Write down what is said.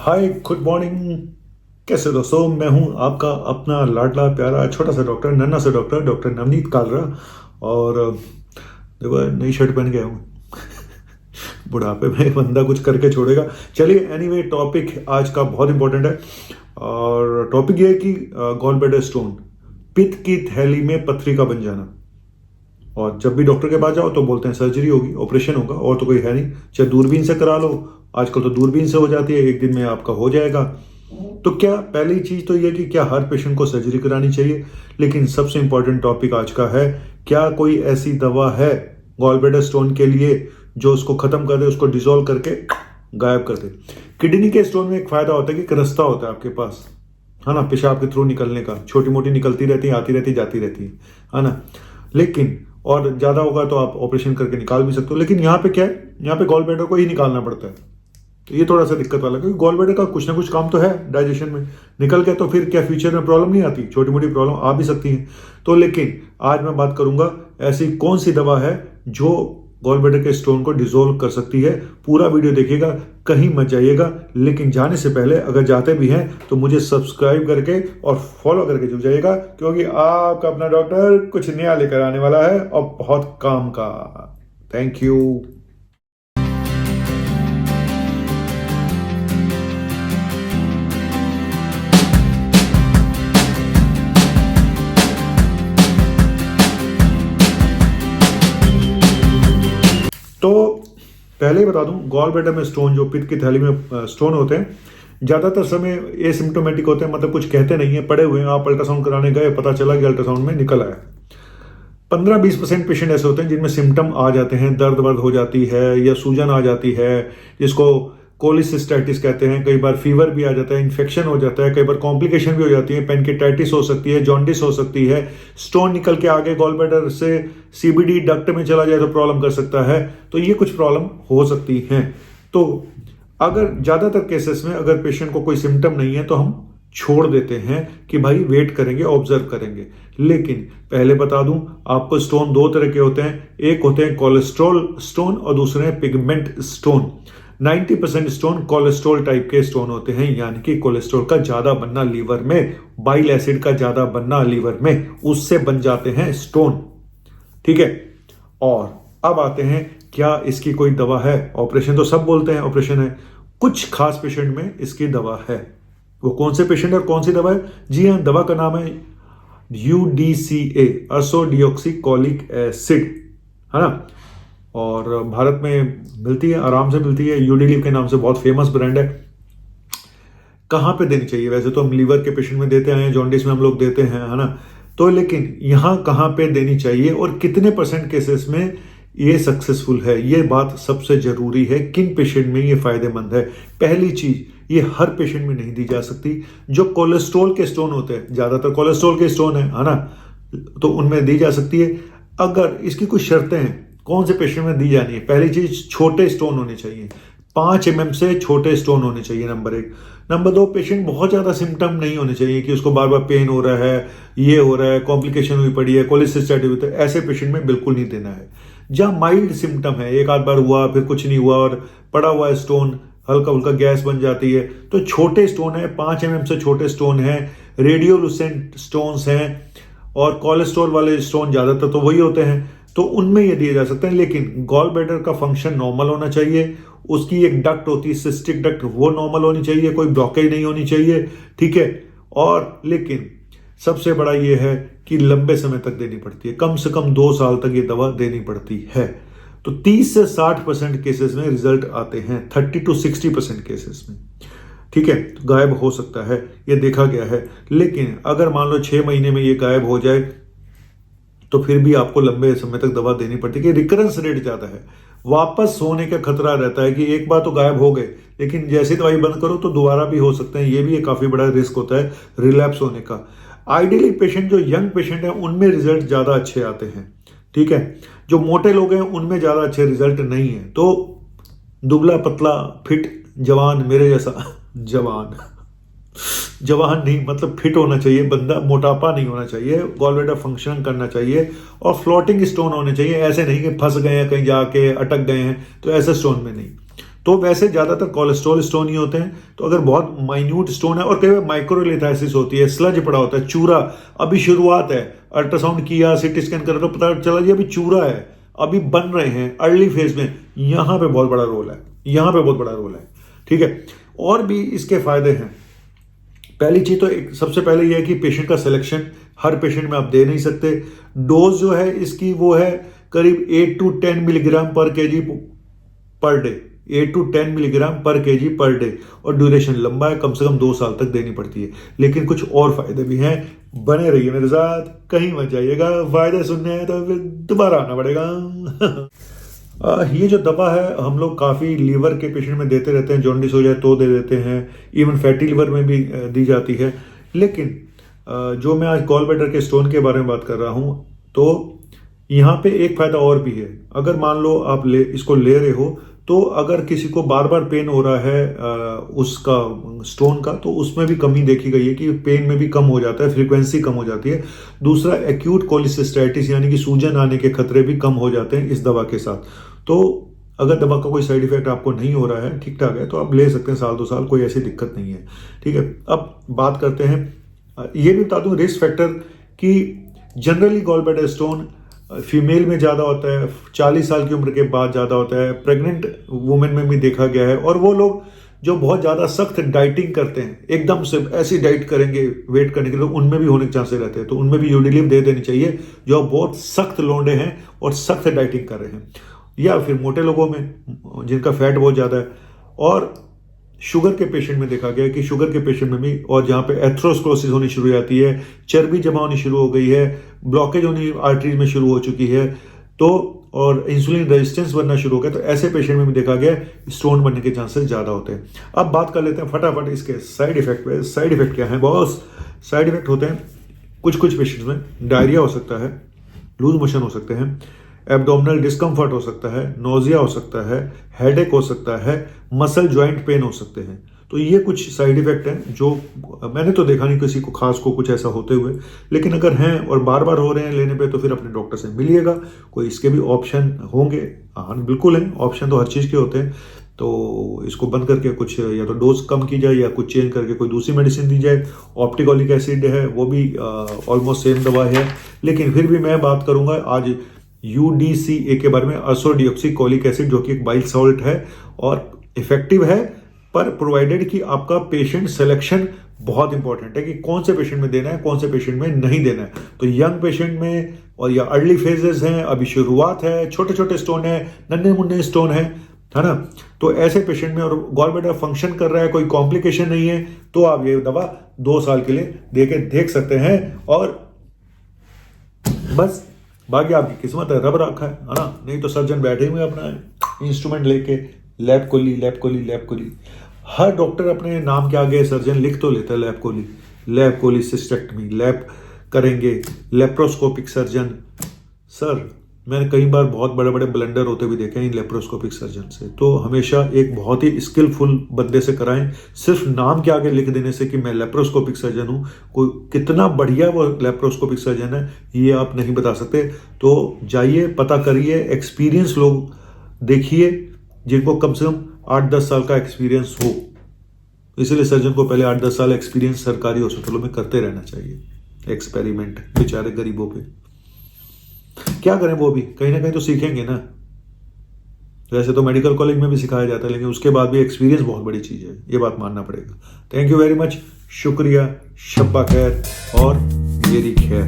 हाय, good morning. कैसे दोस्तों, मैं हूं आपका अपना लाडला प्यारा छोटा सा डॉक्टर, नन्हा सा डॉक्टर, डॉक्टर नवनीत कालरा। और देखो, नई शर्ट पहन के आया हूँ। बुढ़ापे में बंदा कुछ करके छोड़ेगा। चलिए, एनीवे टॉपिक आज का बहुत इंपॉर्टेंट है। और टॉपिक ये है कि गॉल ब्लैडर स्टोन, पित्त की थैली में पथरी का बन जाना। और जब भी डॉक्टर के पास जाओ तो बोलते हैं सर्जरी होगी, ऑपरेशन होगा, और तो कोई है नहीं। चाहे दूरबीन से करा लो, आजकल तो दूरबीन से हो जाती है, एक दिन में आपका हो जाएगा। तो क्या पहली चीज तो ये कि क्या हर पेशेंट को सर्जरी करानी चाहिए? लेकिन सबसे इंपॉर्टेंट टॉपिक आज का है, क्या कोई ऐसी दवा है गॉल ब्लैडर स्टोन के लिए जो उसको खत्म कर दे, उसको डिसॉल्व करके गायब कर दे? किडनी के स्टोन में एक फायदा होता है कि एक रास्ता होता है आपके पास, है ना, पेशाब के थ्रू निकलने का। छोटी मोटी निकलती रहती है, आती रहती, जाती रहती है ना। लेकिन और ज्यादा होगा तो आप ऑपरेशन करके निकाल भी सकते हो। लेकिन यहाँ पे क्या है, यहाँ पे गॉल ब्लैडर को ही निकालना पड़ता है। तो ये थोड़ा सा दिक्कत वाला, क्योंकि गॉल ब्लैडर का कुछ ना कुछ काम तो है डाइजेशन में। निकल गया तो फिर क्या फ्यूचर में प्रॉब्लम नहीं आती? छोटी मोटी प्रॉब्लम आ भी सकती है। तो लेकिन आज मैं बात करूंगा ऐसी कौन सी दवा है जो गॉल ब्लैडर के स्टोन को डिसॉल्व कर सकती है। पूरा वीडियो देखिएगा, कहीं मत जाइएगा। लेकिन जाने से पहले अगर जाते भी हैं तो मुझे सब्सक्राइब करके और फॉलो करके जुड़ जाइएगा, क्योंकि आपका अपना डॉक्टर कुछ नया लेकर आने वाला है और बहुत काम का। Thank you. तो पहले ही बता दूं, गॉल ब्लैडर में स्टोन, जो पित्त की थैली में स्टोन होते हैं, ज्यादातर समय एसिम्प्टोमेटिक होते हैं, मतलब कुछ कहते नहीं है, पड़े हुए हैं। आप अल्ट्रासाउंड कराने गए, पता चला कि अल्ट्रासाउंड में निकल आया। 15-20% पेशेंट ऐसे होते हैं जिनमें सिम्टम आ जाते हैं, दर्द वर्द हो जाती है या सूजन आ जाती है, जिसको कोलिसिस्टाइटिस कहते हैं। कई बार फीवर भी आ जाता है, इन्फेक्शन हो जाता है, कई बार कॉम्प्लिकेशन भी हो जाती है, पेनकिटाइटिस हो सकती है, जॉन्डिस हो सकती है। स्टोन निकल के आगे गॉल ब्लैडर से सीबीडी डक्ट में चला जाए तो प्रॉब्लम कर सकता है। तो ये कुछ प्रॉब्लम हो सकती हैं। तो अगर ज्यादातर केसेस में अगर पेशेंट को कोई सिम्टम नहीं है तो हम छोड़ देते हैं कि भाई वेट करेंगे, ऑब्जर्व करेंगे। लेकिन पहले बता दूं आपको, स्टोन दो तरह के होते हैं। एक होते हैं कोलेस्ट्रॉल स्टोन और दूसरे हैं pigment stone. 90% stone cholesterol type के स्टोन होते हैं, यानी कि कोलेस्ट्रॉल का ज्यादा बनना लीवर में, बाइल एसिड का ज्यादा बनना लीवर में, उससे बन जाते हैं स्टोन। ठीक है। और अब आते हैं, क्या इसकी कोई दवा है? ऑपरेशन तो सब बोलते हैं ऑपरेशन है, कुछ खास पेशेंट में इसकी दवा है। वो कौन से पेशेंट और कौन सी दवा है? जी हाँ, दवा का नाम है UDCA, अर्सोडिऑक्सीकोलिक एसिड, है ना। और भारत में मिलती है, आराम से मिलती है। यूडिलिव के नाम से बहुत फेमस ब्रांड है। कहाँ पे देनी चाहिए? वैसे तो हम लीवर के पेशेंट में देते हैं, जॉन्डिस में हम लोग देते हैं, है ना। तो लेकिन यहाँ कहाँ पे देनी चाहिए और कितने % केसेस में ये सक्सेसफुल है, ये बात सबसे जरूरी है। किन पेशेंट में ये फायदेमंद है? पहली चीज, ये हर पेशेंट में नहीं दी जा सकती। जो कोलेस्ट्रॉल के स्टोन होते हैं, ज्यादातर कोलेस्ट्रॉल के स्टोन है ना, तो उनमें दी जा सकती है। अगर इसकी कुछ शर्तें हैं कौन से पेशेंट में दी जानी है। पहली चीज, छोटे स्टोन होने चाहिए, 5 mm से छोटे स्टोन होने चाहिए, नंबर 1। नंबर 2, पेशेंट बहुत ज्यादा सिम्टम नहीं होने चाहिए कि उसको बार बार पेन हो रहा है, ये हो रहा है, कॉम्प्लिकेशन हुई पड़ी है, कोलिसिस्टाइटिस होता है। ऐसे पेशेंट में बिल्कुल नहीं देना है। जहां माइल्ड सिम्टम है, एक आध बार हुआ फिर कुछ नहीं हुआ और पड़ा हुआ है स्टोन, हल्का हल्का गैस बन जाती है, तो छोटे स्टोन है, 5 mm से छोटे स्टोन है, रेडियोलुसेंट स्टोन्स हैं, और कोलेस्ट्रॉल वाले स्टोन ज्यादातर तो वही होते हैं, तो उनमें ये दिए जा सकते हैं। लेकिन गॉल ब्लैडर का फंक्शन नॉर्मल होना चाहिए। उसकी एक डक्ट होती है, सिस्टिक डक्ट, वो नॉर्मल होनी चाहिए, कोई ब्लॉकेज नहीं होनी चाहिए। ठीक है। और लेकिन सबसे बड़ा ये है कि लंबे समय तक देनी पड़ती है, कम से कम 2 साल तक ये दवा देनी पड़ती है। तो 30 से 60% केसेस में रिजल्ट आते हैं, 30 to 60% केसेस में। ठीक है। तो गायब हो सकता है, ये देखा गया है। लेकिन अगर मान लो 6 महीने में ये गायब हो जाए तो फिर भी आपको लंबे समय तक दवा देनी पड़ती है, कि रिकरेंस रेट ज्यादा है, वापस होने का खतरा रहता है कि एक बार तो गायब हो गए, लेकिन जैसे दवाई बंद करो तो दोबारा भी हो सकते हैं। ये भी एक काफी बड़ा रिस्क होता है रिलैप्स होने का। आइडियली पेशेंट, जो यंग पेशेंट है, उनमें रिजल्ट ज्यादा अच्छे आते हैं। ठीक है। जो मोटे लोग हैं उनमें ज्यादा अच्छे रिजल्ट नहीं है। तो दुबला पतला फिट जवान, मेरे जैसा जवान जवान नहीं, मतलब फिट होना चाहिए बंदा, मोटापा नहीं होना चाहिए, गॉल ब्लैडर फंक्शन करना चाहिए, और फ्लोटिंग स्टोन होने चाहिए। ऐसे नहीं कि फंस गए हैं कहीं जाके, अटक गए हैं, तो ऐसे स्टोन में नहीं। तो वैसे ज़्यादातर कोलेस्ट्रॉल स्टोन ही होते हैं। तो अगर बहुत माइन्यूट स्टोन है और कई बार माइक्रोलिथाइसिस होती है, स्लज पड़ा होता है, चूरा, अभी शुरुआत है, अल्ट्रासाउंड किया, सीटी स्कैन करा तो पता चला जी अभी चूरा है, अभी बन रहे हैं, अर्ली फेज में, यहाँ पे बहुत बड़ा रोल है, यहाँ पे बहुत बड़ा रोल है। ठीक है, और भी इसके फायदे हैं। पहली चीज तो सबसे पहले यह है कि पेशेंट का सिलेक्शन हर पेशेंट में आप दे नहीं सकते। डोज जो है इसकी वो है करीब 8 to 10 मिलीग्राम पर KG per day, 8 to 10 milligram पर केजी पर डे, और ड्यूरेशन लंबा है, कम से कम 2 साल तक देनी पड़ती है। लेकिन कुछ और फायदे भी हैं, बने रहिए मेरे साथ, कहीं मत जाइएगा, फायदे सुनने हैं तो फिर दोबारा आना पड़ेगा। ये जो दवा है हम लोग काफ़ी लीवर के पेशेंट में देते रहते हैं, जॉन्डिस हो जाए तो दे देते हैं, इवन फैटी लीवर में भी दी जाती है। लेकिन जो मैं आज गॉल ब्लैडर के स्टोन के बारे में बात कर रहा हूँ, तो यहाँ पे एक फायदा और भी है। अगर मान लो आप इसको ले रहे हो, तो अगर किसी को बार बार पेन हो रहा है उसका स्टोन का, तो उसमें भी कमी देखी गई है कि पेन में भी कम हो जाता है, फ्रीक्वेंसी कम हो जाती है। दूसरा, एक्यूट कोलिसिस्टाइटिस यानी कि सूजन आने के खतरे भी कम हो जाते हैं इस दवा के साथ। तो अगर दवा का कोई साइड इफेक्ट आपको नहीं हो रहा है, ठीक ठाक है, तो आप ले सकते हैं 1-2 साल, कोई ऐसी दिक्कत नहीं है। ठीक है, अब बात करते हैं, ये भी बता दूं रिस्क फैक्टर कि generally gall bladder stone female में ज़्यादा होता है, 40 साल की उम्र के बाद ज़्यादा होता है, प्रेग्नेंट वुमेन में भी देखा गया है। और वो लोग जो बहुत ज़्यादा सख्त डाइटिंग करते हैं, एकदम से ऐसी डाइट करेंगे वेट करने के लिए, तो उनमें भी होने के चांसेस रहते हैं। तो उनमें भी यूडिलिव दे देनी चाहिए, जो बहुत सख्त लौंडे हैं और सख्त डाइटिंग कर रहे हैं, या फिर मोटे लोगों में जिनका फैट बहुत ज़्यादा है। और शुगर के पेशेंट में देखा गया है कि शुगर के पेशेंट में भी, और जहाँ पे एथेरोस्क्लेरोसिस होनी शुरू हो जाती है, चर्बी जमा होनी शुरू हो गई है, ब्लॉकेज होनी आर्टरीज में शुरू हो चुकी है, तो और इंसुलिन रेजिस्टेंस बनना शुरू हो गया, तो ऐसे पेशेंट में भी देखा गया स्टोन बनने के चांसेस ज़्यादा होते हैं। अब बात कर लेते हैं फटाफट इसके साइड इफेक्ट पे। साइड इफेक्ट क्या है? बहुत साइड इफेक्ट होते हैं। कुछ पेशेंट्स में डायरिया हो सकता है, लूज मोशन हो सकते हैं, एब्डोमिनल डिस्कम्फर्ट हो सकता है, नोजिया हो सकता है, हेडेक हो सकता है, मसल ज्वाइंट पेन हो सकते हैं। तो ये कुछ साइड इफेक्ट हैं जो मैंने तो देखा नहीं किसी को खास को कुछ ऐसा होते हुए, लेकिन अगर हैं और बार बार हो रहे हैं लेने पे, तो फिर अपने डॉक्टर से मिलिएगा। कोई इसके भी ऑप्शन होंगे? हाँ बिल्कुल हैं, ऑप्शन तो हर चीज़ के होते हैं। तो इसको बंद करके कुछ या तो डोज कम की जाए, या कुछ चेंज करके कोई दूसरी मेडिसिन दी जाए। ऑप्टिकोलिक एसिड है, वो भी ऑलमोस्ट सेम दवा है, लेकिन फिर भी मैं बात करूंगा आज UDCA के बारे में, अर्सोडिऑक्सीकोलिक एसिड, जो कि एक बाइल सॉल्ट है और इफेक्टिव है, पर प्रोवाइडेड कि आपका पेशेंट सिलेक्शन बहुत इंपॉर्टेंट है कि कौन से पेशेंट में देना है, कौन से पेशेंट में नहीं देना है। तो यंग पेशेंट में, और या अर्ली फेजेस हैं, अभी शुरुआत है, छोटे छोटे स्टोन है, नन्हे मुन्ने स्टोन है ना, तो ऐसे पेशेंट में, और गॉल ब्लैडर फंक्शन कर रहा है, कोई कॉम्प्लिकेशन नहीं है, तो आप ये दवा 2 साल के लिए दे के देख सकते हैं। और बस बाकी आपकी किस्मत है, रब रखा है ना, नहीं तो सर्जन बैठे हुए अपना इंस्ट्रूमेंट लेके, लैब कोली। हर डॉक्टर अपने नाम के आगे सर्जन लिख तो लेता है लैब कोली सिस्टेक्टमी, लैब करेंगे, लेप्रोस्कोपिक सर्जन। सर मैंने कई बार बहुत बड़े बड़े ब्लंडर होते भी देखे हैं इन लेप्रोस्कोपिक सर्जन से। तो हमेशा एक बहुत ही स्किलफुल बंदे से कराएं। सिर्फ नाम के आगे लिख देने से कि मैं लेप्रोस्कोपिक सर्जन हूँ, कोई कितना बढ़िया वो लेप्रोस्कोपिक सर्जन है ये आप नहीं बता सकते। तो जाइए, पता करिए, एक्सपीरियंस लोग देखिए जिनको कम से कम 8-10 साल का एक्सपीरियंस हो। इसलिए सर्जन को पहले 8-10 साल एक्सपीरियंस सरकारी हॉस्पिटलों में करते रहना चाहिए। एक्सपेरिमेंट बेचारे गरीबों पे क्या करें, वो भी कहीं ना कहीं तो सीखेंगे ना। वैसे तो मेडिकल कॉलेज में भी सिखाया जाता है, लेकिन उसके बाद भी एक्सपीरियंस बहुत बड़ी चीज़ है, ये बात मानना पड़ेगा। थैंक यू वेरी मच, शुक्रिया, शब्बा खैर और मेरी खैर।